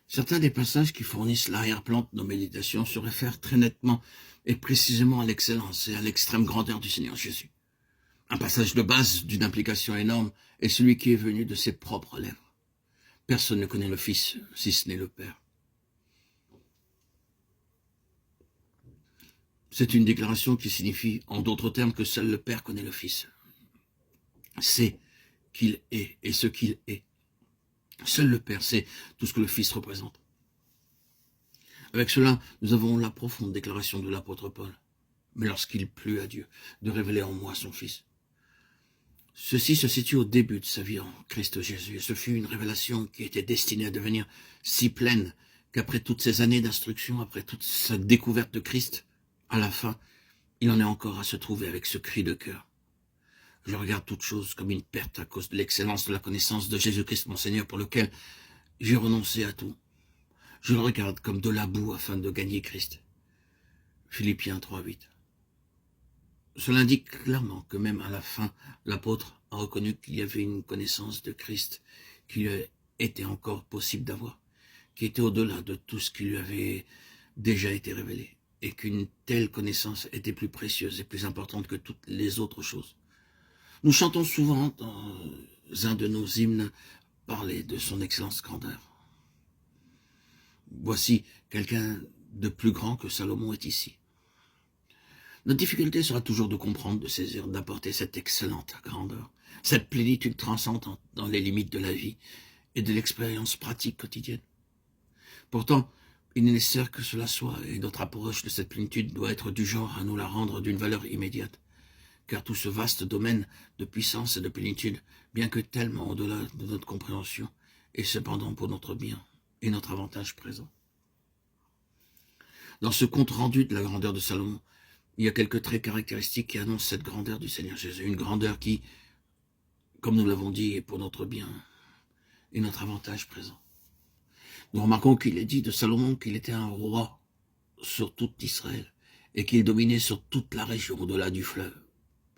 Certains des passages qui fournissent l'arrière-plan de nos méditations se réfèrent très nettement et précisément à l'excellence et à l'extrême grandeur du Seigneur Jésus. Un passage de base d'une implication énorme est celui qui est venu de ses propres lèvres. Personne ne connaît le Fils, si ce n'est le Père. C'est une déclaration qui signifie, en d'autres termes, que seul le Père connaît le Fils. C'est qu'il est et ce qu'il est. Seul le Père sait tout ce que le Fils représente. Avec cela, nous avons la profonde déclaration de l'apôtre Paul. Mais lorsqu'il plut à Dieu de révéler en moi son Fils. Ceci se situe au début de sa vie en Christ Jésus. Et ce fut une révélation qui était destinée à devenir si pleine qu'après toutes ces années d'instruction, après toute sa découverte de Christ, à la fin, il en est encore à se trouver avec ce cri de cœur. Je regarde toute chose comme une perte à cause de l'excellence de la connaissance de Jésus-Christ, mon Seigneur, pour lequel j'ai renoncé à tout. Je le regarde comme de la boue afin de gagner Christ. Philippiens 3:8. Cela indique clairement que même à la fin, l'apôtre a reconnu qu'il y avait une connaissance de Christ qui lui était encore possible d'avoir, qui était au-delà de tout ce qui lui avait déjà été révélé, et qu'une telle connaissance était plus précieuse et plus importante que toutes les autres choses. Nous chantons souvent dans un de nos hymnes parler de son excellence grandeur. Voici quelqu'un de plus grand que Salomon est ici. Notre difficulté sera toujours de comprendre, de saisir, d'apporter cette excellente grandeur, cette plénitude transcendante dans les limites de la vie et de l'expérience pratique quotidienne. Pourtant, il est nécessaire que cela soit, et notre approche de cette plénitude doit être du genre à nous la rendre d'une valeur immédiate, car tout ce vaste domaine de puissance et de plénitude, bien que tellement au-delà de notre compréhension, est cependant pour notre bien et notre avantage présent. Dans ce compte rendu de la grandeur de Salomon, il y a quelques traits caractéristiques qui annoncent cette grandeur du Seigneur Jésus. Une grandeur qui, comme nous l'avons dit, est pour notre bien et notre avantage présent. Nous remarquons qu'il est dit de Salomon qu'il était un roi sur tout Israël et qu'il dominait sur toute la région au-delà du fleuve.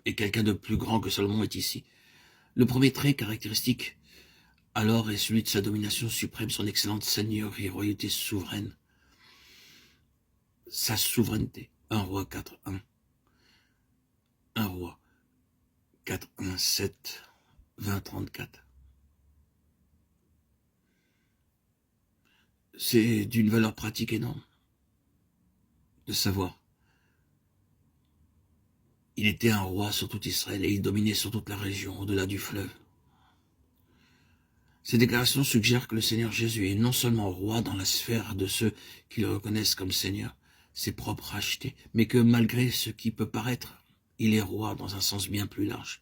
Et quelqu'un de plus grand que Salomon est ici. Le premier trait caractéristique alors est celui de sa domination suprême, son excellente seigneurie et royauté souveraine. Sa souveraineté. 1 Roi 4.1. 1 Roi 4.1, 7, 20, 34. C'est d'une valeur pratique énorme de savoir. Il était un roi sur tout Israël et il dominait sur toute la région au-delà du fleuve. Ces déclarations suggèrent que le Seigneur Jésus est non seulement roi dans la sphère de ceux qui le reconnaissent comme Seigneur, ses propres rachetés, mais que malgré ce qui peut paraître, il est roi dans un sens bien plus large.